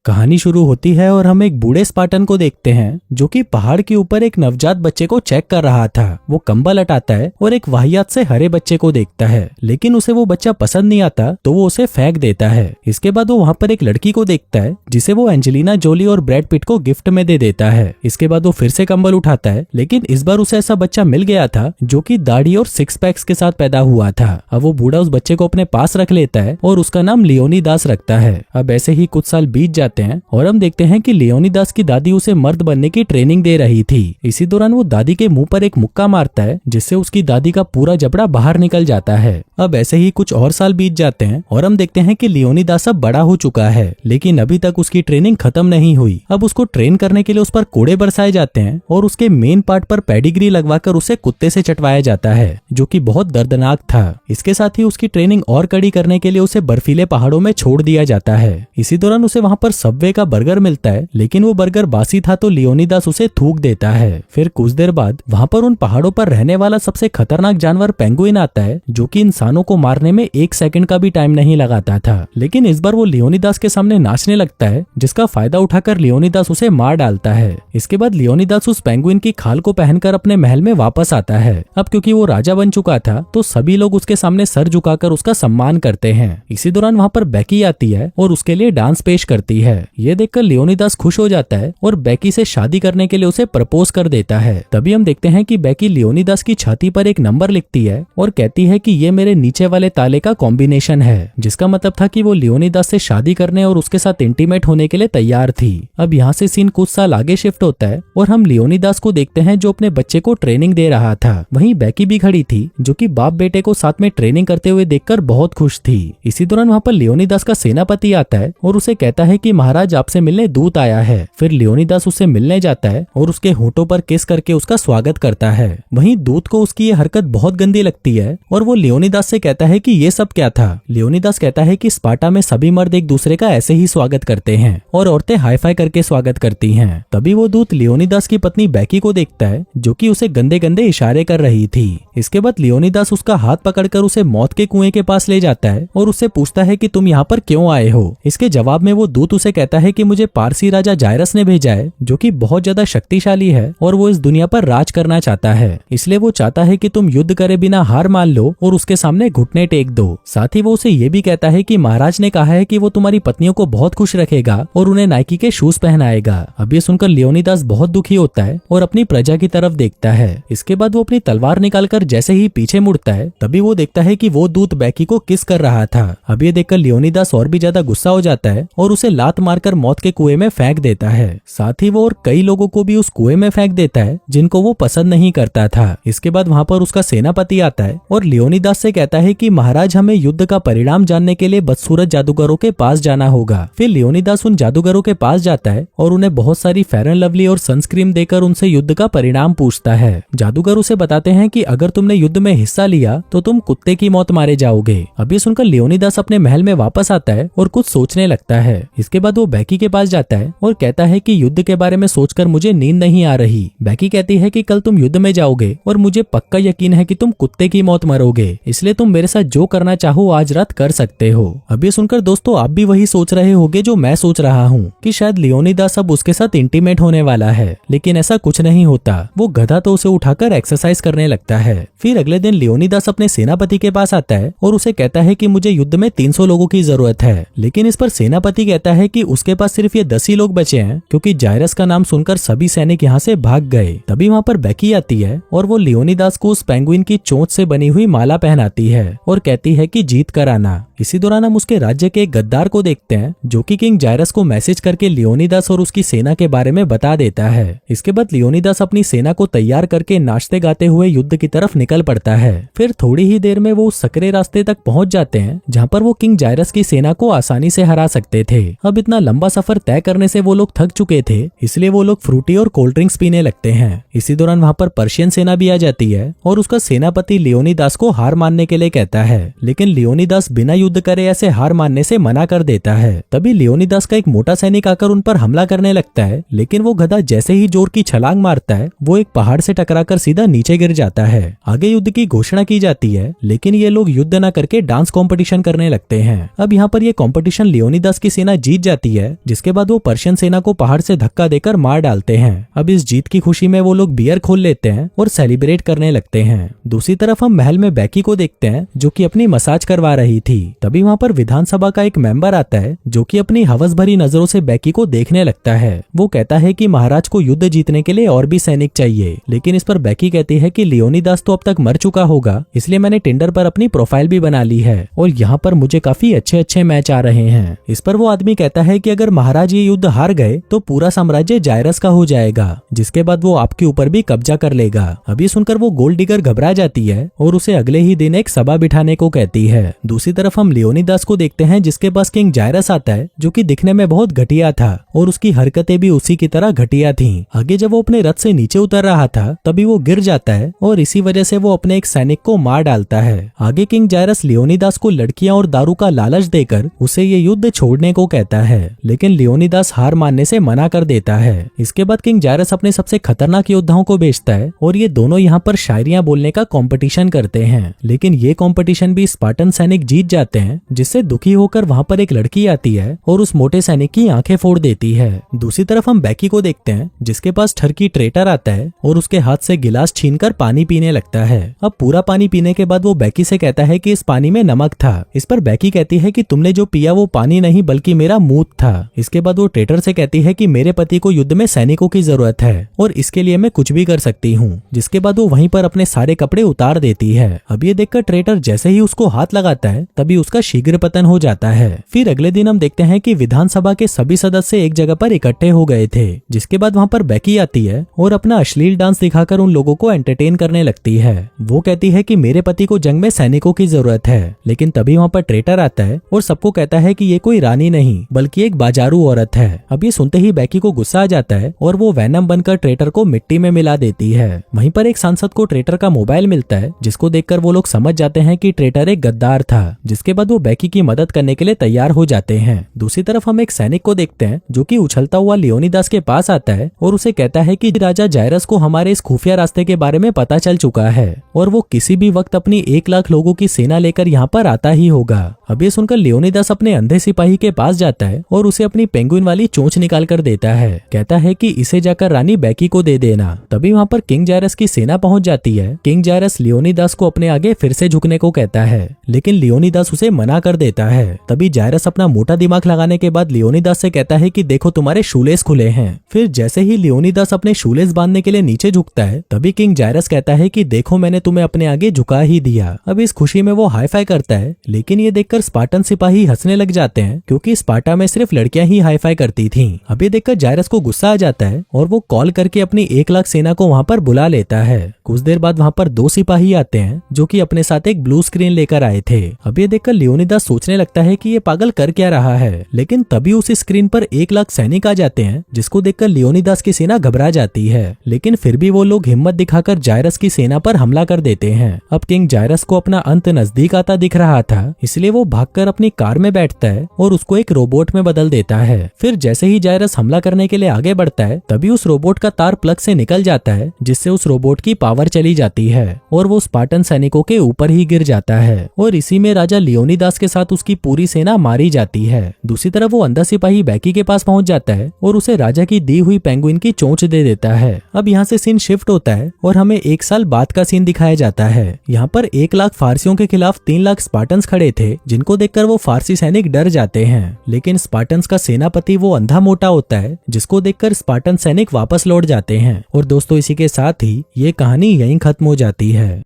कहानी शुरू होती है और हम एक बूढ़े स्पार्टन को देखते हैं जो कि पहाड़ के ऊपर एक नवजात बच्चे को चेक कर रहा था। वो कंबल हटाता है और एक वाहियात से हरे बच्चे को देखता है, लेकिन उसे वो बच्चा पसंद नहीं आता तो वो उसे फेंक देता है। इसके बाद वो वहाँ पर एक लड़की को देखता है जिसे वो एंजेलिना जोली और ब्रैड पिट को गिफ्ट में दे देता है। इसके बाद वो फिर से कंबल उठाता है, लेकिन इस बार उसे ऐसा बच्चा मिल गया था जो कि दाढ़ी और सिक्स पैक्स के साथ पैदा हुआ था। अब वो बूढ़ा उस बच्चे को अपने पास रख लेता है और उसका नाम लियोनीदास रखता है। अब ऐसे ही कुछ साल बीत जाते हैं और हम देखते हैं कि लियोनीदास की दादी उसे मर्द बनने की ट्रेनिंग दे रही थी। इसी दौरान वो दादी के मुंह पर एक मुक्का मारता है जिससे उसकी दादी का पूरा जबड़ा बाहर निकल जाता है। अब ऐसे ही कुछ और साल बीत जाते हैं और हम देखते हैं कि लियोनीदास अब बड़ा हो चुका है, लेकिन अभी तक उसकी ट्रेनिंग खत्म नहीं हुई। अब उसको ट्रेन करने के लिए उस पर कोड़े बरसाए जाते हैं और उसके मेन पार्ट पर पेडिग्री लगवाकर उसे कुत्ते से चटवाया जाता है, जो कि बहुत दर्दनाक था। इसके साथ ही उसकी ट्रेनिंग और कड़ी करने के लिए उसे बर्फीले पहाड़ों में छोड़ दिया जाता है। इसी दौरान उसे वहाँ पर सबवे का बर्गर मिलता है, लेकिन वो बर्गर बासी था तो लियोनीदास उसे थूक देता है। फिर कुछ देर बाद वहाँ पर उन पहाड़ों पर रहने वाला सबसे खतरनाक जानवर पेंगुइन आता है, जो कि इंसानों को मारने में 1 सेकंड का भी टाइम नहीं लगाता था। लेकिन इस बार वो लियोनीदास के सामने नाचने लगता है, जिसका फायदा उठाकर लियोनीदास उसे मार डालता है। इसके बाद लियोनीदास उस पेंगुइन की खाल को पहनकर अपने महल में वापस आता है। अब क्योंकि वो राजा बन चुका था तो सभी लोग उसके सामने सर झुकाकर उसका सम्मान करते हैं। इसी दौरान वहाँ पर बेकी आती है और उसके लिए डांस पेश करती है। ये देखकर लियोनीदास खुश हो जाता है और बेकी से शादी करने के लिए उसे प्रपोज कर देता है। तभी हम देखते हैं कि बेकी लियोनीदास की छाती पर एक नंबर लिखती है और कहती है कि ये मेरे नीचे वाले ताले का कॉम्बिनेशन है, जिसका मतलब था कि वो लियोनीदास से शादी करने और उसके साथ इंटीमेट होने के लिए तैयार थी। अब यहाँ से सीन कुछ साल आगे शिफ्ट होता है और हम लियोनीदास को देखते हैं जो अपने बच्चे को ट्रेनिंग दे रहा था। वहीं बेकी भी खड़ी थी, जो कि बाप बेटे को साथ में ट्रेनिंग करते हुए देखकर बहुत खुश थी। इसी दौरान वहाँ पर लियोनीदास का सेनापति आता है और उसे कहता है कि महाराज आपसे मिलने दूत आया है। फिर लियोनीदास उससे मिलने जाता है और उसके होठों पर किस करके उसका स्वागत करता है। वहीं दूत को उसकी ये हरकत बहुत गंदी लगती है और वो लियोनीदास से कहता है कि ये सब क्या था। लियोनीदास कहता है कि स्पार्टा में सभी मर्द एक दूसरे का ऐसे ही स्वागत करते हैं और औरतें हाई फाई करके स्वागत करती हैं। तभी वो दूत लियोनीदास की पत्नी बेकी को देखता है, जो कि उसे गंदे गंदे इशारे कर रही थी। इसके बाद लियोनीदास उसका हाथ पकड़कर उसे मौत के कुएं के पास ले जाता है और उससे पूछता है कि तुम यहाँ पर क्यों आए हो। इसके जवाब में वो दूत उसे कहता है कि मुझे पारसी राजा जायरस ने भेजा है, जो कि बहुत ज्यादा शक्तिशाली है और वो इस दुनिया पर राज करना चाहता है। इसलिए वो चाहता है कि तुम युद्ध करे बिना हार मान लो और उसके सामने घुटने टेक दो। साथ ही वो उसे ये भी कहता है कि महाराज ने कहा है कि वो तुम्हारी पत्नियों को बहुत खुश रखेगा और उन्हें नाइकी के शूज पहनाएगा। अब ये सुनकर लियोनीदास बहुत दुखी होता है और अपनी प्रजा की तरफ देखता है। इसके बाद वो अपनी तलवार निकालकर जैसे ही पीछे मुड़ता है, तभी वो देखता है कि वो दूत बेकी को किस कर रहा था। अब ये देखकर लियोनीदास और भी ज्यादा गुस्सा हो जाता है और उसे लात मारकर मौत के कुएं में फेंक देता है। साथ ही वो और कई लोगों को भी उस कुएं में फेंक देता है जिनको वो पसंद नहीं करता था। इसके बाद वहाँ पर उसका सेनापति आता है और लियोनीदास से कहता है कि महाराज हमें युद्ध का परिणाम जानने के लिए बदसूरत जादूगरों के पास जाना होगा। फिर लियोनीदास उन जादूगरों के पास जाता है और उन्हें बहुत सारी फेयर एंड लवली और सनस्क्रीन देकर उनसे युद्ध का परिणाम पूछता है। जादूगर उसे बताते हैं कि अगर तुमने युद्ध में हिस्सा लिया तो तुम कुत्ते की मौत मारे जाओगे। अब ये सुनकर लियोनीदास अपने महल में वापस आता है और कुछ सोचने लगता है। इसके बाद वो बेकी के पास जाता है और कहता है कि युद्ध के बारे में सोचकर मुझे नींद नहीं आ रही। बेकी कहती है कि कल तुम युद्ध में जाओगे और मुझे पक्का यकीन है कि तुम कुत्ते की मौत मरोगे, इसलिए तुम मेरे साथ जो करना चाहो आज रात कर सकते हो। अब ये सुनकर दोस्तों आप भी वही सोच रहे होगे जो मैं सोच रहा हूँ कि शायद लियोनीदास अब उसके साथ इंटीमेट होने वाला है, लेकिन ऐसा कुछ नहीं होता। वो गधा तो उसे उठाकर एक्सरसाइज करने लगता है। फिर अगले दिन लियोनीदास अपने सेनापति के पास आता है और उसे कहता है कि मुझे युद्ध में 300 लोगों की जरूरत है, लेकिन इस पर सेनापति कहता है कि उसके पास सिर्फ ये 10 ही लोग बचे हैं, क्योंकि जायरस का नाम सुनकर सभी सैनिक यहाँ से भाग गए। तभी वहाँ पर बेकी आती है और वो लियोनीदास को उस पेंगुइन की चोंच से बनी हुई माला पहनाती है और कहती है कि जीत कर आना। इसी दौरान हम उसके राज्य के एक गद्दार को देखते हैं, जो कि किंग जायरस को मैसेज करके लियोनीदास और उसकी सेना के बारे में बता देता है। इसके बाद लियोनीदास अपनी सेना को तैयार करके नाचते गाते हुए युद्ध की तरफ निकल पड़ता है। फिर थोड़ी ही देर में वो उस सकरे रास्ते तक पहुंच जाते हैं जहां पर वो किंग जायरस की सेना को आसानी से हरा सकते थे। अब इतना लंबा सफर तय करने से वो लोग थक चुके थे, इसलिए वो लोग फ्रूटी और कोल्ड ड्रिंक्स पीने लगते हैं। इसी दौरान वहां पर पर्शियन सेना भी आ जाती है और उसका सेनापति लियोनीदास को हार मानने के लिए कहता है, लेकिन लियोनीदास बिना युद्ध युद्ध करे ऐसे हार मानने से मना कर देता है। तभी लियोनिदास का एक मोटा सैनिक आकर उन पर हमला करने लगता है, लेकिन वो गधा जैसे ही जोर की छलांग मारता है वो एक पहाड़ से टकराकर सीधा नीचे गिर जाता है। आगे युद्ध की घोषणा की जाती है, लेकिन ये लोग युद्ध न करके डांस कंपटीशन करने लगते हैं। अब यहाँ पर ये कंपटीशन लियोनिदास की सेना जीत जाती है, जिसके बाद वो पर्शियन सेना को पहाड़ से धक्का देकर मार डालते हैं। अब इस जीत की खुशी में वो लोग बियर खोल लेते हैं और सेलिब्रेट करने लगते हैं। दूसरी तरफ हम महल में बैकी को देखते हैं, जो कि अपनी मसाज करवा रही थी। तभी वहाँ पर विधानसभा का एक मेंबर आता है, जो कि अपनी हवस भरी नजरों से बैकी को देखने लगता है। वो कहता है कि महाराज को युद्ध जीतने के लिए और भी सैनिक चाहिए, लेकिन इस पर बैकी कहती है कि लियोनिदास तो अब तक मर चुका होगा, इसलिए मैंने टिंडर पर अपनी प्रोफाइल भी बना ली है और यहाँ पर मुझे काफी अच्छे अच्छे मैच आ रहे हैं। इस पर वो आदमी कहता है कि अगर महाराज ये युद्ध हार गए तो पूरा साम्राज्य जायरस का हो जाएगा, जिसके बाद वो आपके ऊपर भी कब्जा कर लेगा। अभी सुनकर वो गोल्ड डिगर घबरा जाती है और उसे अगले ही दिन एक सभा बिठाने को कहती है। दूसरी तरफ हम लियोनिदास को देखते हैं, जिसके पास किंग जायरस आता है, जो कि दिखने में बहुत घटिया था और उसकी हरकतें भी उसी की तरह घटिया थीं। आगे जब वो अपने रथ से नीचे उतर रहा था तभी वो गिर जाता है और इसी वजह से वो अपने एक सैनिक को मार डालता है। आगे किंग जायरस लियोनिदास को लड़कियां और दारू का लालच देकर उसे ये युद्ध छोड़ने को कहता है, लेकिन लियोनिदास हार मानने से मना कर देता है। इसके बाद किंग जायरस अपने सबसे खतरनाक योद्धाओं को भेजता है और ये दोनों यहाँ पर शायरियां बोलने का कंपटीशन करते हैं, लेकिन ये कंपटीशन भी स्पार्टन सैनिक जीत जाते हैं, जिससे दुखी होकर वहाँ पर एक लड़की आती है और उस मोटे सैनिक की आंखें फोड़ देती है। दूसरी तरफ हम बैकी को देखते हैं, जिसके पास ठरकी ट्रेटर आता है और उसके हाथ से गिलास छीनकर पानी पीने लगता है। अब पूरा पानी पीने के बाद वो बैकी से कहता है कि इस पानी में नमक था। इस पर बैकी कहती है कि तुमने जो पिया वो पानी नहीं बल्कि मेरा मूत था। इसके बाद वो ट्रेटर से कहती है कि मेरे पति को युद्ध में सैनिकों की जरूरत है और इसके लिए मैं कुछ भी कर सकती हूँ। जिसके बाद वो वहीं पर अपने सारे कपड़े उतार देती है। अब ये देखकर ट्रेटर जैसे ही उसको हाथ लगाता है तभी उसका शीघ्र पतन हो जाता है। फिर अगले दिन हम देखते हैं कि विधानसभा के सभी सदस्य एक जगह पर इकट्ठे हो गए थे। जिसके बाद वहाँ पर बैकी आती है और अपना अश्लील डांस दिखाकर उन लोगों को एंटरटेन करने लगती है। वो कहती है कि मेरे पति को जंग में सैनिकों की जरूरत है, लेकिन तभी वहाँ पर ट्रेटर आता है और सबको कहता है कि ये कोई रानी नहीं बल्कि एक बाजारू औरत है। अब ये सुनते ही बैकी को गुस्सा आ जाता है और वो वैनम बनकर ट्रेटर को मिट्टी में मिला देती है। वहीं पर एक सांसद को ट्रेटर का मोबाइल मिलता है, जिसको देखकर वो लोग समझ जाते हैं कि ट्रेटर एक गद्दार था। जिसके बाद वो बैकी की मदद करने के लिए तैयार हो जाते हैं। दूसरी तरफ हम एक सैनिक को देखते हैं, जो कि उछलता हुआ लियोनिदास के पास आता है और उसे कहता है कि राजा जायरस को हमारे इस खुफिया रास्ते के बारे में पता चल चुका है और वो किसी भी वक्त अपनी 1 लाख लोगों की सेना लेकर यहाँ पर आता ही होगा। अब ये सुनकर लियोनिदास अपने अंधे सिपाही के पास जाता है और उसे अपनी पेंगुइन वाली चोंच निकाल कर देता है। कहता है कि इसे जाकर रानी बैकी को दे देना। तभी वहाँ पर किंग जायरस की सेना पहुंच जाती है। किंग जायरस लियोनिदास को अपने आगे फिर से झुकने को कहता है, लेकिन लियोनिदास उसे मना कर देता है। तभी जायरस अपना मोटा दिमाग लगाने के बाद लियोनिदास से कहता है कि देखो तुम्हारे शूलेस खुले हैं। फिर जैसे ही लियोनिदास अपने शूलेस बांधने के लिए नीचे झुकता है तभी किंग जायरस कहता है कि देखो मैंने तुम्हें अपने आगे झुका ही दिया। अब इस खुशी में वो हाई फाई करता है, लेकिन ये देखकर स्पार्टन सिपाही हंसने लग जाते हैं, क्योंकि स्पार्टा में सिर्फ लड़कियां ही हाई फाई करती थीं। अब ये देखकर जायरस को गुस्सा आ जाता है और वो कॉल करके अपनी 1 लाख सेना को वहां पर बुला लेता है। कुछ देर बाद वहां पर 2 सिपाही आते हैं, जो कि अपने साथ एक ब्लू स्क्रीन लेकर आए थे। अब ये देखकर लियोनिदास सोचने लगता है कि ये पागल कर क्या रहा है, लेकिन तभी उस स्क्रीन पर 1 लाख सैनिक आ जाते हैं, जिसको देखकर लियोनिदास की सेना घबरा जाती है। लेकिन फिर भी वो लोग हिम्मत दिखाकर जायरस की सेना पर हमला कर देते हैं। अब किंग जायरस को अपना अंत नजदीक आता दिख रहा था, इसलिए वो भागकर अपनी कार में बैठता है और उसको एक रोबोट में बदल देता है। फिर जैसे ही जायरस हमला करने के लिए आगे बढ़ता है तभी उस रोबोट का तार प्लग से निकल जाता है, जिससे उस रोबोट की पावर चली जाती है और वो स्पार्टन सैनिकों के ऊपर ही गिर जाता है और इसी में राजा लियोनिदास के साथ उसकी पूरी सेना मारी जाती है। दूसरी तरफ वो अंधा सिपाही बैकी के पास पहुंच जाता है और उसे राजा की दी हुई पेंगुइन की चोंच दे देता है। अब यहाँ से सीन शिफ्ट होता है और हमें 1 साल बाद का सीन दिखाया जाता है। यहाँ पर 1 लाख फारसियों के खिलाफ 3 लाख स्पार्टन्स खड़े थे, जिनको देखकर वो फारसी सैनिक डर जाते हैं। लेकिन स्पार्टन्स का सेनापति वो अंधा मोटा होता है, जिसको देखकर स्पार्टन सैनिक वापस लौट जाते हैं। और दोस्तों इसी के साथ ही ये कहानी यहीं खत्म हो जाती है।